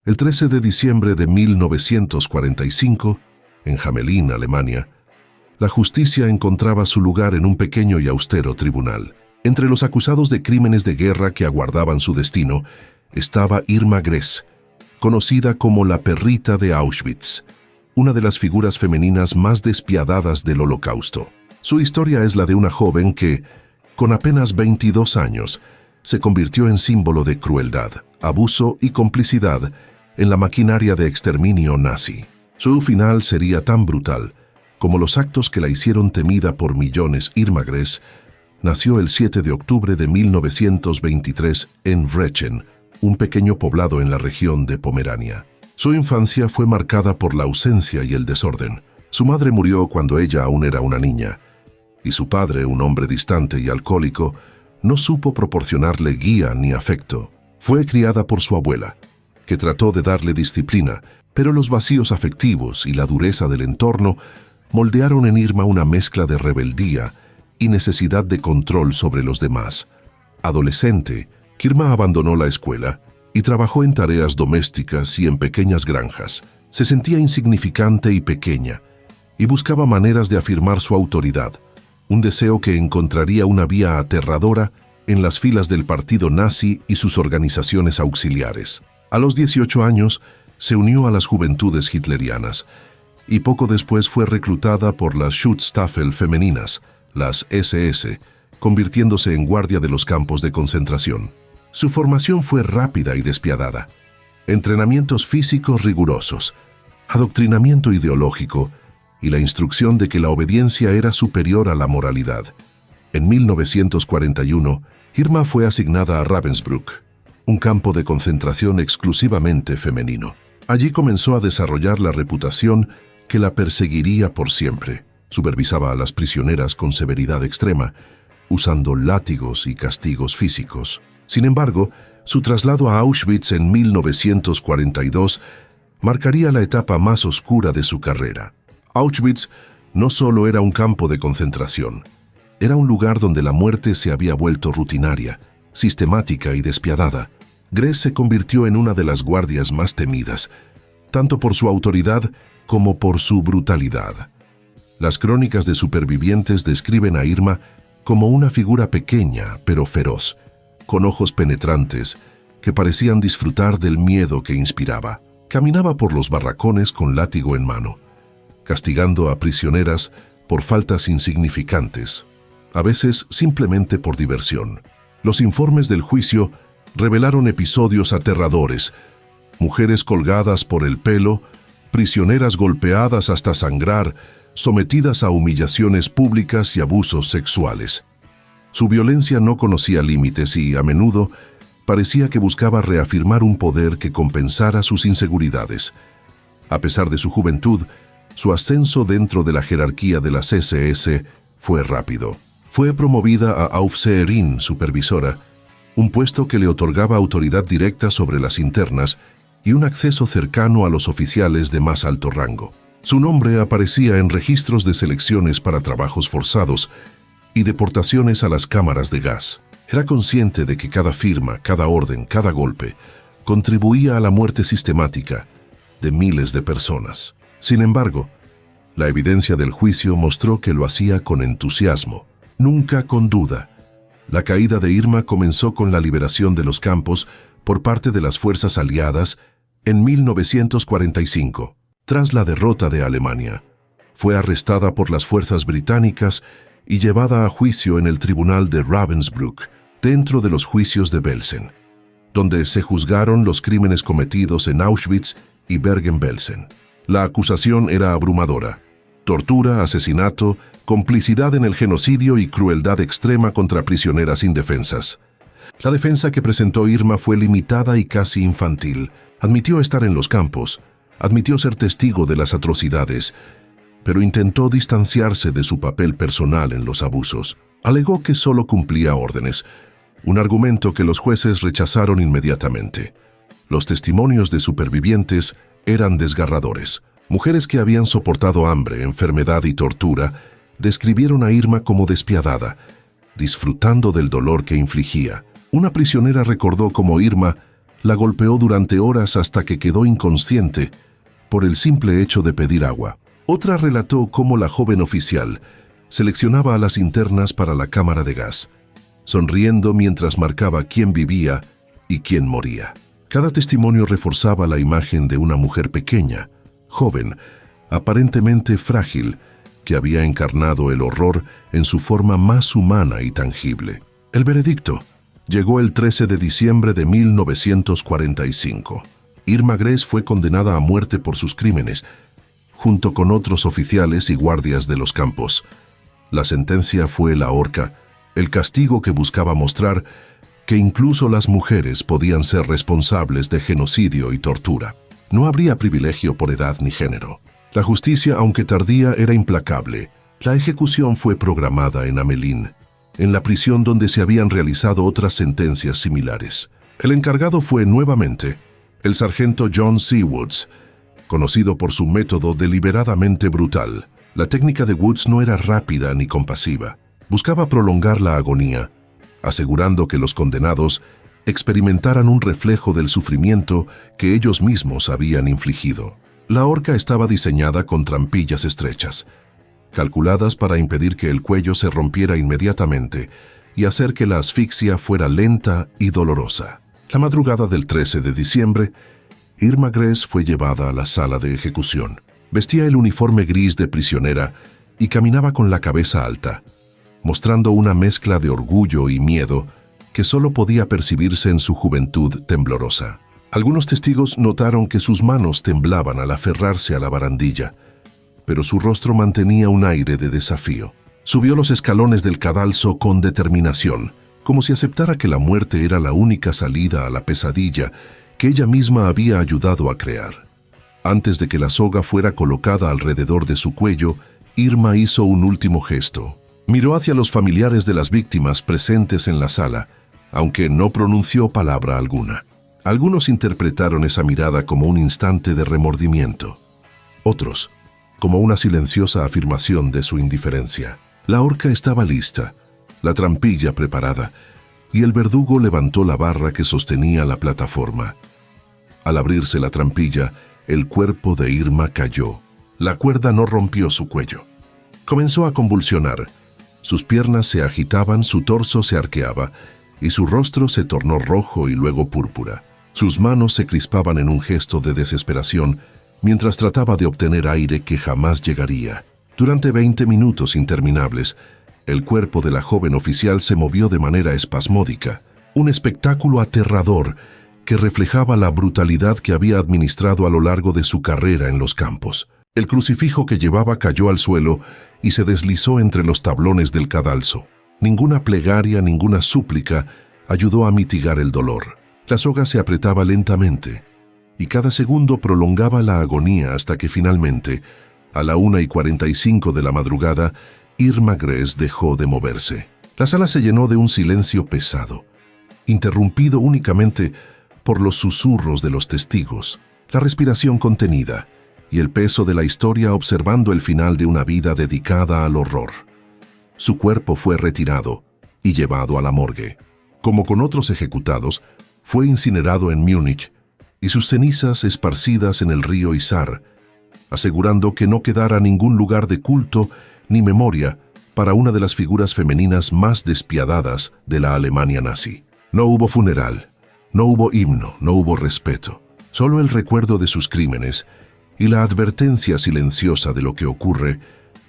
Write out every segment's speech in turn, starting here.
El 13 de diciembre de 1945, en Hamelin, Alemania, la justicia encontraba su lugar en un pequeño y austero tribunal. Entre los acusados de crímenes de guerra que aguardaban su destino estaba Irma Gress, conocida como la perrita de Auschwitz, una de las figuras femeninas más despiadadas del Holocausto. Su historia es la de una joven que, con apenas 22 años, se convirtió en símbolo de crueldad, abuso y complicidad en la maquinaria de exterminio nazi. Su final sería tan brutal como los actos que la hicieron temida por millones. Irma Gress nació el 7 de octubre de 1923 en Wrechen, un pequeño poblado en la región de Pomerania. Su infancia fue marcada por la ausencia y el desorden. Su madre murió cuando ella aún era una niña, y su padre, un hombre distante y alcohólico, no supo proporcionarle guía ni afecto. Fue criada por su abuela, que trató de darle disciplina, pero los vacíos afectivos y la dureza del entorno moldearon en Irma una mezcla de rebeldía y necesidad de control sobre los demás. Adolescente, Irma abandonó la escuela y trabajó en tareas domésticas y en pequeñas granjas. Se sentía insignificante y pequeña, y buscaba maneras de afirmar su autoridad, un deseo que encontraría una vía aterradora en las filas del partido nazi y sus organizaciones auxiliares. A los 18 años, se unió a las juventudes hitlerianas, y poco después fue reclutada por las Schutzstaffel femeninas, las SS, convirtiéndose en guardia de los campos de concentración. Su formación fue rápida y despiadada. Entrenamientos físicos rigurosos, adoctrinamiento ideológico y la instrucción de que la obediencia era superior a la moralidad. En 1941, Irma fue asignada a Ravensbrück, un campo de concentración exclusivamente femenino. Allí comenzó a desarrollar la reputación que la perseguiría por siempre. Supervisaba a las prisioneras con severidad extrema, usando látigos y castigos físicos. Sin embargo, su traslado a Auschwitz en 1942 marcaría la etapa más oscura de su carrera. Auschwitz no solo era un campo de concentración, era un lugar donde la muerte se había vuelto rutinaria, sistemática y despiadada. Gress se convirtió en una de las guardias más temidas, tanto por su autoridad como por su brutalidad. Las crónicas de supervivientes describen a Irma como una figura pequeña pero feroz, con ojos penetrantes que parecían disfrutar del miedo que inspiraba. Caminaba por los barracones con látigo en mano, castigando a prisioneras por faltas insignificantes, a veces simplemente por diversión. Los informes del juicio revelaron episodios aterradores: mujeres colgadas por el pelo, prisioneras golpeadas hasta sangrar, sometidas a humillaciones públicas y abusos sexuales. Su violencia no conocía límites y, a menudo, parecía que buscaba reafirmar un poder que compensara sus inseguridades. A pesar de su juventud, su ascenso dentro de la jerarquía de las SS fue rápido. Fue promovida a Aufseherin, supervisora, un puesto que le otorgaba autoridad directa sobre las internas y un acceso cercano a los oficiales de más alto rango. Su nombre aparecía en registros de selecciones para trabajos forzados y deportaciones a las cámaras de gas. Era consciente de que cada firma, cada orden, cada golpe contribuía a la muerte sistemática de miles de personas. Sin embargo, la evidencia del juicio mostró que lo hacía con entusiasmo, nunca con duda. La caída de Irma comenzó con la liberación de los campos por parte de las fuerzas aliadas en 1945. Tras la derrota de Alemania, fue arrestada por las fuerzas británicas y llevada a juicio en el tribunal de Ravensbrück, dentro de los juicios de Belsen, donde se juzgaron los crímenes cometidos en Auschwitz y Bergen-Belsen. La acusación era abrumadora: tortura, asesinato, complicidad en el genocidio y crueldad extrema contra prisioneras indefensas. La defensa que presentó Irma fue limitada y casi infantil. Admitió estar en los campos, admitió ser testigo de las atrocidades, pero intentó distanciarse de su papel personal en los abusos. Alegó que solo cumplía órdenes, un argumento que los jueces rechazaron inmediatamente. Los testimonios de supervivientes eran desgarradores. Mujeres que habían soportado hambre, enfermedad y tortura describieron a Irma como despiadada, disfrutando del dolor que infligía. Una prisionera recordó cómo Irma la golpeó durante horas hasta que quedó inconsciente por el simple hecho de pedir agua. Otra relató cómo la joven oficial seleccionaba a las internas para la cámara de gas, sonriendo mientras marcaba quién vivía y quién moría. Cada testimonio reforzaba la imagen de una mujer pequeña, joven, aparentemente frágil, que había encarnado el horror en su forma más humana y tangible. El veredicto llegó el 13 de diciembre de 1945. Irma Gress fue condenada a muerte por sus crímenes, junto con otros oficiales y guardias de los campos. La sentencia fue la horca, el castigo que buscaba mostrar que incluso las mujeres podían ser responsables de genocidio y tortura. No habría privilegio por edad ni género. La justicia, aunque tardía, era implacable. La ejecución fue programada en Amelín, en la prisión donde se habían realizado otras sentencias similares. El encargado fue nuevamente el sargento John C. Woods, conocido por su método deliberadamente brutal. La técnica de Woods no era rápida ni compasiva. Buscaba prolongar la agonía, asegurando que los condenados experimentaran un reflejo del sufrimiento que ellos mismos habían infligido. La horca estaba diseñada con trampillas estrechas, calculadas para impedir que el cuello se rompiera inmediatamente y hacer que la asfixia fuera lenta y dolorosa. La madrugada del 13 de diciembre, Irma Gress fue llevada a la sala de ejecución. Vestía el uniforme gris de prisionera y caminaba con la cabeza alta, mostrando una mezcla de orgullo y miedo que solo podía percibirse en su juventud temblorosa. Algunos testigos notaron que sus manos temblaban al aferrarse a la barandilla, pero su rostro mantenía un aire de desafío. Subió los escalones del cadalso con determinación, como si aceptara que la muerte era la única salida a la pesadilla que ella misma había ayudado a crear. Antes de que la soga fuera colocada alrededor de su cuello, Irma hizo un último gesto. Miró hacia los familiares de las víctimas presentes en la sala, aunque no pronunció palabra alguna. Algunos interpretaron esa mirada como un instante de remordimiento. Otros, como una silenciosa afirmación de su indiferencia. La horca estaba lista, la trampilla preparada, y el verdugo levantó la barra que sostenía la plataforma. Al abrirse la trampilla, el cuerpo de Irma cayó. La cuerda no rompió su cuello. Comenzó a convulsionar. Sus piernas se agitaban, su torso se arqueaba, y su rostro se tornó rojo y luego púrpura. Sus manos se crispaban en un gesto de desesperación, mientras trataba de obtener aire que jamás llegaría. Durante 20 minutos interminables, el cuerpo de la joven oficial se movió de manera espasmódica, un espectáculo aterrador que reflejaba la brutalidad que había administrado a lo largo de su carrera en los campos. El crucifijo que llevaba cayó al suelo y se deslizó entre los tablones del cadalso. Ninguna plegaria, ninguna súplica ayudó a mitigar el dolor. La soga se apretaba lentamente, y cada segundo prolongaba la agonía hasta que finalmente, a la 1:45 de la madrugada, Irma Gress dejó de moverse. La sala se llenó de un silencio pesado, interrumpido únicamente por los susurros de los testigos, la respiración contenida y el peso de la historia observando el final de una vida dedicada al horror. Su cuerpo fue retirado y llevado a la morgue. Como con otros ejecutados, fue incinerado en Múnich y sus cenizas esparcidas en el río Isar, asegurando que no quedara ningún lugar de culto ni memoria para una de las figuras femeninas más despiadadas de la Alemania nazi. No hubo funeral, no hubo himno, no hubo respeto, solo el recuerdo de sus crímenes y la advertencia silenciosa de lo que ocurre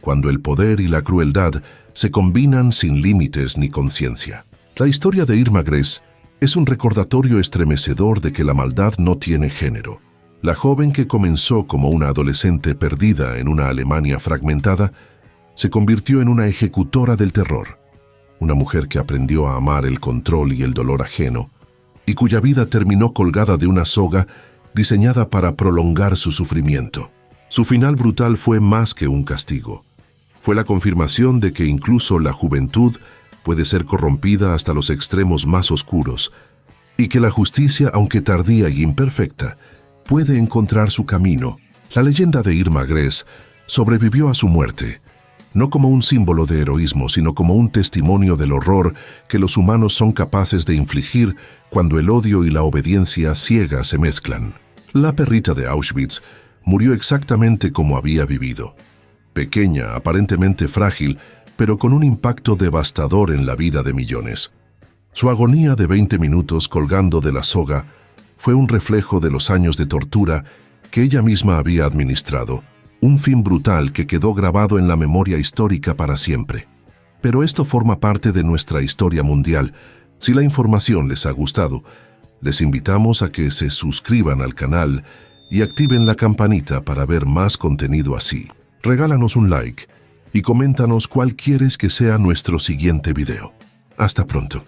cuando el poder y la crueldad se combinan sin límites ni conciencia. La historia de Irma Gress es un recordatorio estremecedor de que la maldad no tiene género. La joven que comenzó como una adolescente perdida en una Alemania fragmentada se convirtió en una ejecutora del terror, una mujer que aprendió a amar el control y el dolor ajeno, y cuya vida terminó colgada de una soga diseñada para prolongar su sufrimiento. Su final brutal fue más que un castigo. Fue la confirmación de que incluso la juventud puede ser corrompida hasta los extremos más oscuros, y que la justicia, aunque tardía y imperfecta, puede encontrar su camino. La leyenda de Irma Gress sobrevivió a su muerte, no como un símbolo de heroísmo, sino como un testimonio del horror que los humanos son capaces de infligir cuando el odio y la obediencia ciega se mezclan. La perrita de Auschwitz murió exactamente como había vivido. Pequeña, aparentemente frágil, pero con un impacto devastador en la vida de millones. Su agonía de 20 minutos colgando de la soga fue un reflejo de los años de tortura que ella misma había administrado, un fin brutal que quedó grabado en la memoria histórica para siempre. Pero esto forma parte de nuestra historia mundial. Si la información les ha gustado, les invitamos a que se suscriban al canal y activen la campanita para ver más contenido así. Regálanos un like y coméntanos cuál quieres que sea nuestro siguiente video. Hasta pronto.